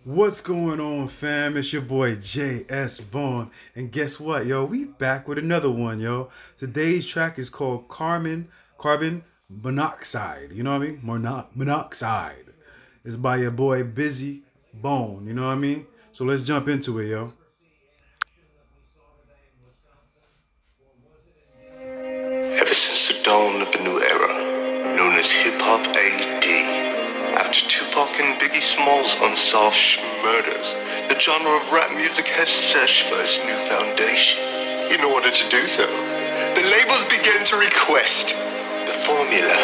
What's going on, fam? It's your boy JS Vaughn, and guess what, yo? We back with another one, yo. Today's track is called Carbon Monoxide. You know what I mean? Monoxide. It's by your boy Bizzy Bone. You know what I mean? So let's jump into it, yo. Ever since the dawn of a new era, known as hip-hop AD, after Tupac and Biggie Smalls' unsolved murders, the genre of rap music has searched for its new foundation. In order to do so, the labels began to request the formula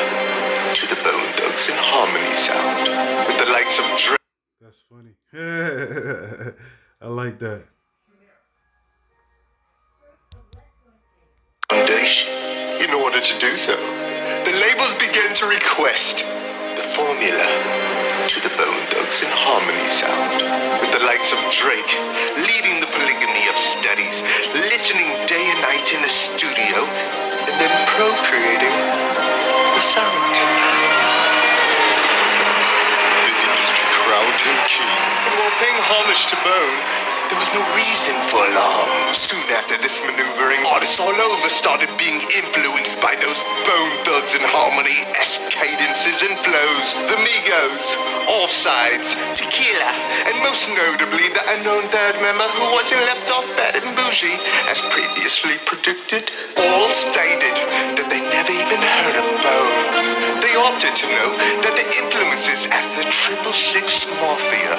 to the Bone Thugs and Harmony sound, with the likes of Dre. That's funny. I like that. Foundation. In order to do so, the labels began to request the formula to the Bone Thugs and Harmony sound, with the likes of Drake leading the polygamy of studies, listening day and night in the studio, and then procreating the sound. The industry crowd him king, and while paying homage to Bone, there was no reason for alarm. Soon after this maneuvering, artists all over started being influenced by those Bone Thugs and Harmony-esque cadences and flows. The Migos, Offsides, Tequila, and most notably the unknown third member who wasn't left off bad and bougie, as previously predicted. All stated that they never even heard of Bone. They opted to know that the influences as the 666 Mafia,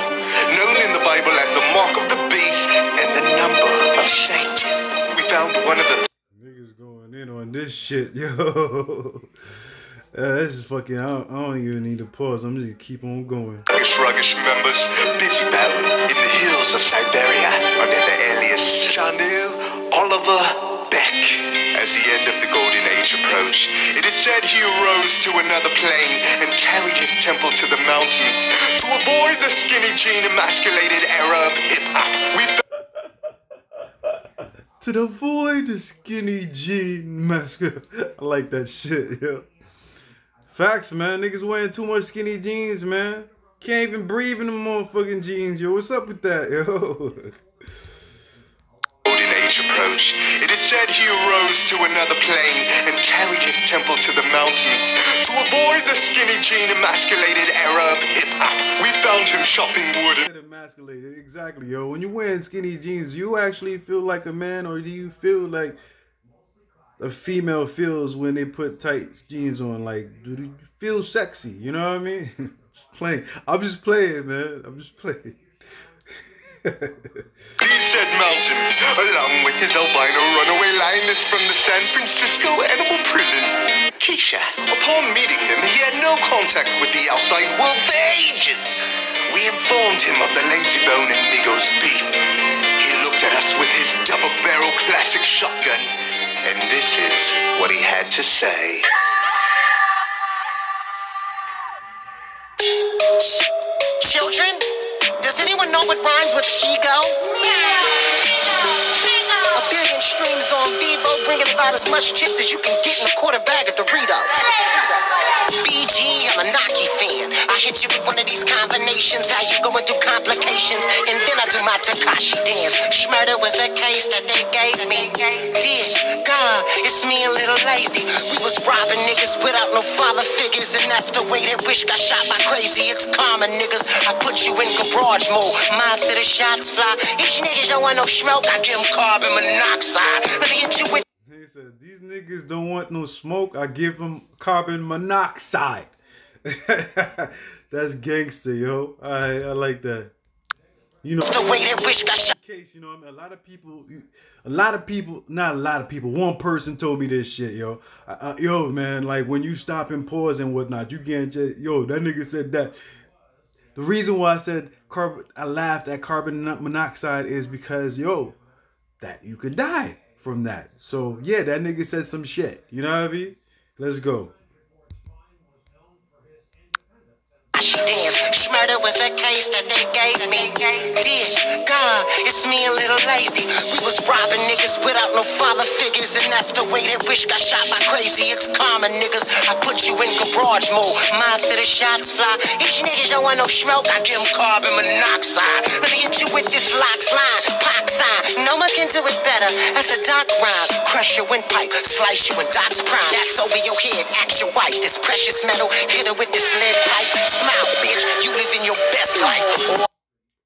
known in the Bible as the mark of the beast and the number of Satan. We found one of the Niggas going in on this shit, yo. This is fucking, I don't even need to pause. I'm just gonna keep on going. Ruggish members, Bizzy in the hills of Siberia, under the alias Janu Oliver Beck. As the end of the Golden Age approached, it is said he arose to another plane and carried his temple to the mountains to avoid the skinny jean emasculated era of hip-hop. To avoid the skinny jean massacre. I like that shit, yo. Facts, man. Niggas wearing too much skinny jeans, man. Can't even breathe in the motherfucking jeans, yo. What's up with that, yo? Golden Age approached, it is said he arose to another plane and carried his temple to the mountains to avoid the skinny jean emasculated era of hip-hop. We found him chopping wood. Emasculated, exactly, yo. When you're wearing skinny jeans, do you actually feel like a man, or do you feel like a female feels when they put tight jeans on? Like, do you feel sexy? You know what I mean? Just playing. I'm just playing, man. I'm just playing. These said mountains, along with his albino runaway lioness from the San Francisco animal prison, Keisha. Upon meeting him, he had no contact with the outside world for ages. We informed him of the Lazy Bone and Migos beef. He looked at us with his double-barrel classic shotgun, and this is what he had to say. Children, does anyone know what rhymes with ego? A billion streams on Vivo, bringing about as much chips as you can get in a quarter bag of Doritos. BG, I'm a Naki fan. I hit you with one of these combinations, how you going through complications, and then I do my Takashi dance. Schmurder was a case that they gave me. Dear God, it's me a little lazy. We was robbing niggas without no father figures, and that's the way that Wish got shot by crazy. It's common niggas. I put you in garage mode. Mobs to the shots fly. These niggas don't want no smoke. I give them carbon monoxide. Let me hit you with. He said, these niggas don't want no smoke. I give them carbon monoxide. That's gangster, yo. I like that. You know, the way that Wish got shot. Case, you know, I mean, not a lot of people. One person told me this shit, yo. Yo, man, like when you stop and pause and whatnot, you can't just, yo, that nigga said that. The reason why I said I laughed at carbon monoxide is because, yo, that you could die from that. So yeah, that nigga said some shit. You know what I mean? Let's go. she damn. Schmurder was the case that they gave me. Dear God, it's me and Little Lazy. We was robbing niggas without no father figures, and that's the way that Wish got shot by Crazy. It's common, niggas. I put you in garage mode. Mobs to the shots fly. These niggas don't want no smoke. I give them carbon monoxide. Let me hit you with this locks line, pop sign. No one can do it better. That's a doc rhyme. Crush your windpipe, slice you in Doc's prime. That's over your head, act your white. This precious metal, hit her with this lead pipe. Smile, bitch. You living your best life.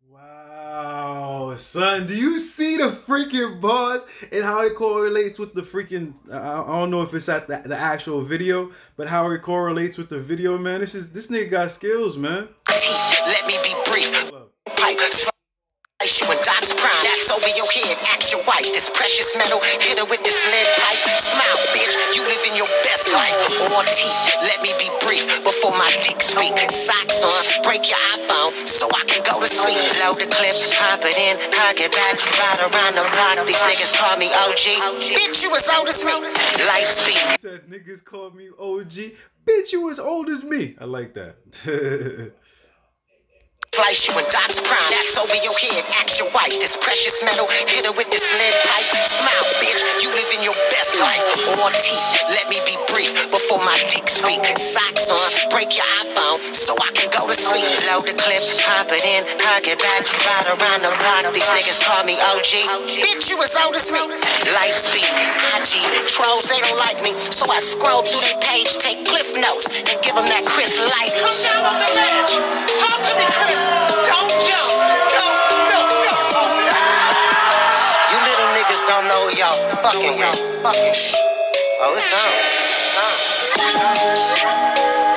Wow, son, do you see the freaking bars and how it correlates with the freaking, I don't know if it's at the actual video, but how it correlates with the video, man. This nigga got skills, man. Let me be brief. Pipe. Slice you in Doc's prime. That's over your head, act your white. This precious metal, hit her with this lead pipe. Smile, bitch. You living your best life. Or teeth. Let me be brief before my dick speak. Socks on, break your iPhone so I can go to sleep. Load the clip, pop it in, hug it back, ride around the block. These niggas call me OG. Bitch, you as old as me. Light speed. He said niggas call me OG. Bitch, you as old as me. I like that. Slice you in Doc's prime. That's over your head, act your white. This precious metal, hit her with this lead pipe. Smile, bitch, you living your best life. Or teeth, let me be brief before my dick speak. Socks on, break your iPhone so I can go to sleep. Load the clip, pop it in, hug it back, ride around the block. These niggas call me OG. Bitch, you as old as me. Light speed, IG, trolls, they don't like me, so I scroll through their page, take cliff notes, and give them that Chris light. Come down on the ledge, talk to me, Chris. Don't jump! No! You little niggas don't know who y'all fucking with. Oh, it's on.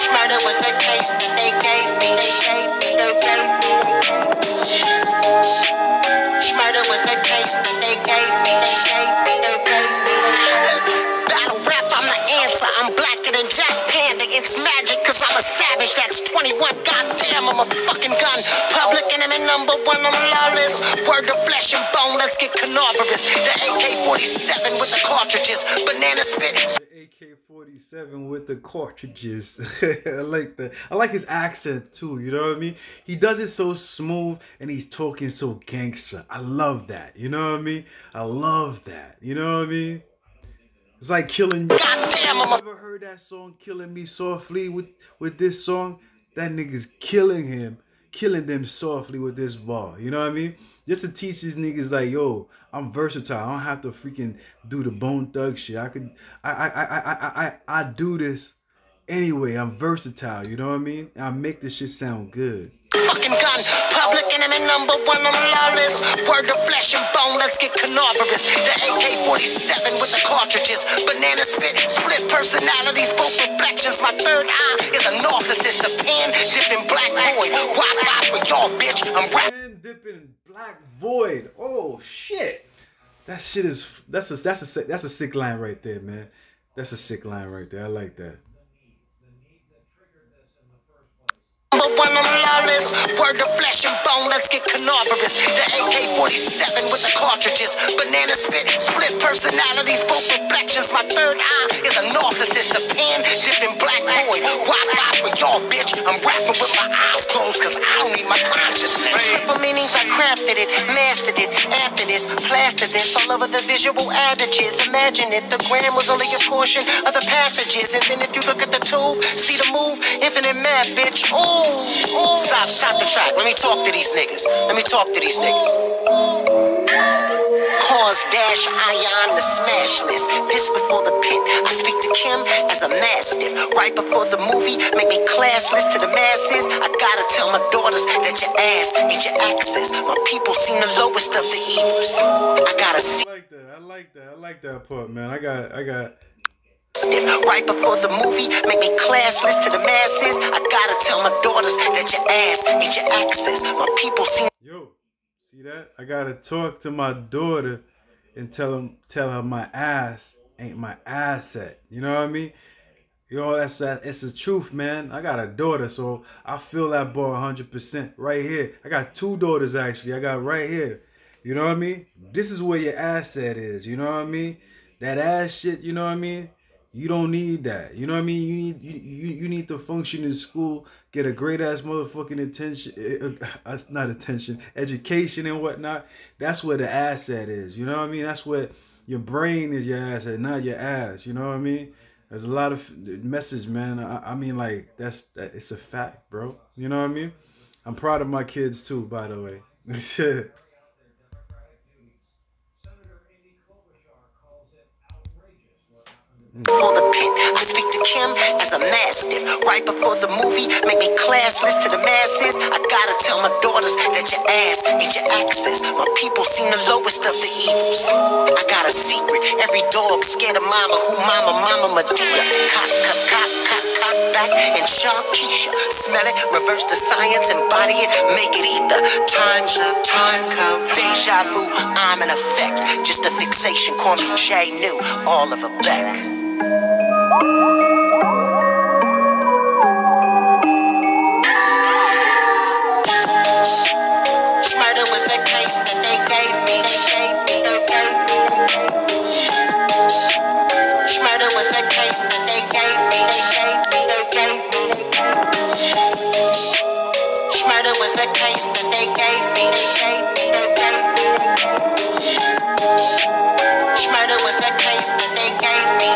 Schmurder was the case that they gave me. Schmurder was the case that they gave me. Battle rap, I'm the answer. I'm blacker than Jack Panda. It's magic, cause I'm a savage. That's 21. Goddamn, I'm a fucking gun. Public enemy number one, I'm lawless. Word of flesh and bone, let's get carnivorous. The AK-47 with the cartridges. Banana spit. The AK-47 with the cartridges. I like that. I like his accent too, you know what I mean? He does it so smooth and he's talking so gangster. I love that, you know what I mean? I love that, you know what I mean? It's like killing. Goddamn, I'm ever heard that song Killing Me Softly with this song? That nigga's killing them softly with this bar. You know what I mean? Just to teach these niggas like, yo, I'm versatile. I don't have to freaking do the Bone Thug shit. I do this anyway. I'm versatile. You know what I mean? I make this shit sound good. Fucking gun, public enemy number one, I'm lawless. Word of flesh and bone, let's get carnivorous. The AK-47 with the cartridges. Banana spit, split personalities, both reflections. My third eye is a narcissist. A pen dipping black void. Wi-Fi for y'all, bitch. I'm rap. Pen dipping black void. Oh shit. That shit is that's a sick line right there, man. That's a sick line right there. I like that. When I'm lawless, word of flesh and bone, let's get carnivorous. The AK-47 with the cartridges. Banana spit, split personalities, both reflections. My third eye is a narcissist. A pen dipping black void. Wi-Fi for y'all, bitch. I'm rapping with my eyes closed, cause I don't need my consciousness. For meanings, I crafted it, mastered it. After this, plastered this all over the visual adages. Imagine if the gram was only a portion of the passages. And then if you look at the tube, see the move, infinite math, bitch. Ooh. Stop the track. Let me talk to these niggas. Cause dash ion the smash list. This before the pit. I speak to Kim as a mastiff. Right before the movie, make me classless to the masses. I gotta tell my daughters that your ass ain't your access. My people seen the lowest of the evils. I gotta see. I like that part, man. I got. Right before the movie, make me classless to the masses. I gotta tell my daughters that your ass ain't your access. My people see. Yo, see that? I gotta talk to my daughter and tell her my ass ain't my asset. You know what I mean? Yo, it's the truth, man. I got a daughter, so I feel that ball 100% right here. I got two daughters actually. I got right here. You know what I mean? This is where your asset is. You know what I mean? That ass shit. You know what I mean? You don't need that. You know what I mean? You need to function in school, get a great ass motherfucking attention, not attention, education and whatnot. That's where the asset is. You know what I mean? That's where your brain is your asset, not your ass. You know what I mean? There's a lot of message, man. I mean, like it's a fact, bro. You know what I mean? I'm proud of my kids too, by the way. Shit. For the pit, I speak to Kim as a mastiff. Right before the movie, make me classless to the masses. I gotta tell my daughters that your ass ain't your access. My people seen the lowest of the evils. I got a secret. Every dog scared of mama. Who mama Medea. Cock back and Sharkeisha. Smell it, reverse the science, embody it, make it ether. Time's up, time code, deja vu. I'm an effect, just a fixation. Call me J New, all of a Beck. Murder was the case that they gave me. Murder was the case that they gave me. Murder was the case that they gave me. Murder was the case that they gave me.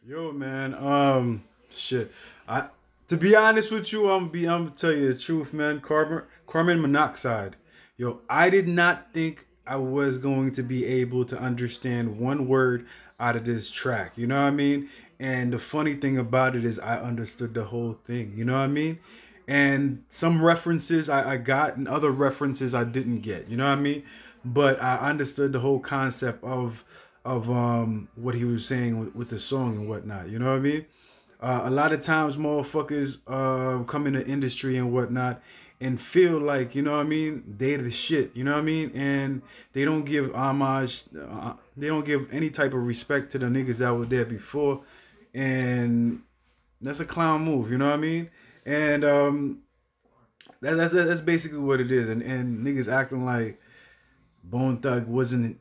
Yo, man, shit. To be honest with you, I'm gonna tell you the truth, man. Carbon monoxide. Yo, I did not think I was going to be able to understand one word out of this track. You know what I mean? And the funny thing about it is I understood the whole thing. You know what I mean? And some references I got and other references I didn't get. You know what I mean? But I understood the whole concept of what he was saying with the song and whatnot. You know what I mean? A lot of times motherfuckers come in the industry and whatnot and feel like, you know what I mean, they the shit, you know what I mean? And they don't give homage, they don't give any type of respect to the niggas that were there before. And that's a clown move, you know what I mean? And that's basically what it is. And niggas acting like Bone Thug wasn't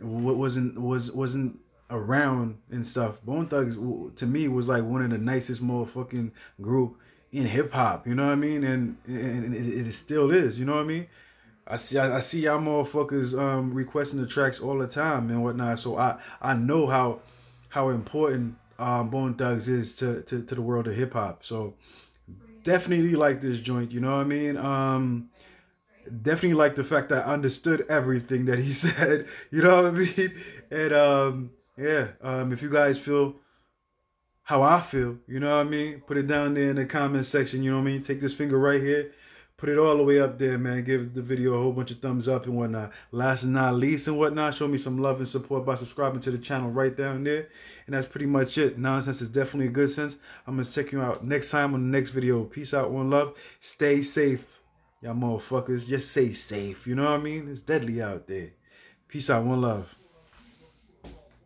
around and stuff. Bone Thugs to me was like one of the nicest motherfucking group in hip hop. You know what I mean? And it still is. You know what I mean? I see y'all motherfuckers requesting the tracks all the time and whatnot. So I know how important Bone Thugs is to the world of hip hop. So definitely like this joint. You know what I mean? Definitely like the fact that I understood everything that he said, you know what I mean? And yeah, if you guys feel how I feel, you know what I mean, put it down there in the comment section, you know what I mean? Take this finger right here, put it all the way up there, man. Give the video a whole bunch of thumbs up and whatnot. Last and not least and whatnot, show me some love and support by subscribing to the channel right down there. And that's pretty much it. Nonsense is definitely a good sense. I'm going to check you out next time on the next video. Peace out, one love. Stay safe. Y'all motherfuckers, just stay safe. You know what I mean? It's deadly out there. Peace out, one love.